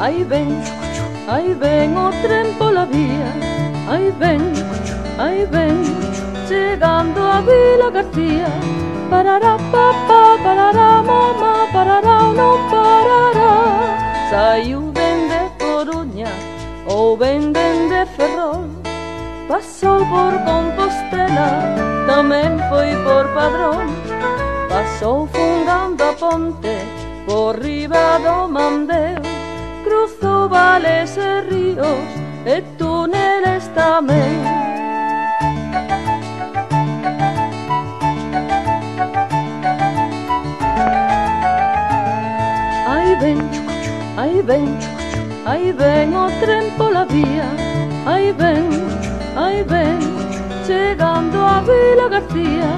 ahí ven o tren pola vía, ahí ven, chegando a Vila García. Parará, papá, parará, mamá, parará ou non parará. Saiu dende Coruña ou ven dende Ferrol, pasou por Compostela, tamén foi por Padrón, pasou fungando a ponte por riba do Mandeo, cruzou vales e ríos e túneles tamén. Aí ven o tren pola vía, aí ven, chegando a Vila García.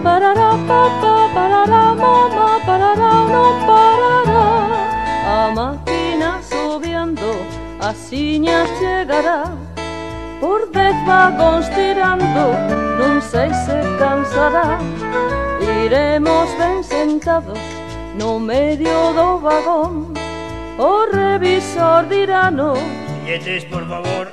Parará, papá, parará, mamá, parará ou non parará. A máquina subiando, asiña chegará, por 10 vagóns tirando, non sei se cansará. Iremos ben sentados no medio do vagón, o revisor diranos: billetes, por favor.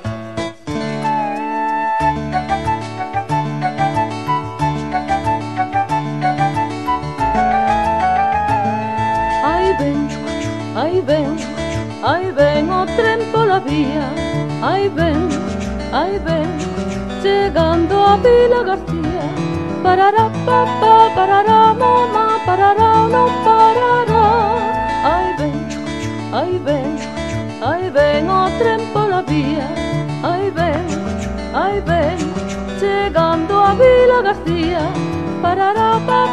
Aí ven o tren pola vía, aí ven, chegando a Vila García. Parará, papá, parará, mamá, parará ou non parará. Aí ven o tren pola vía, aí ven, chegando a Vila García. Parará, papá.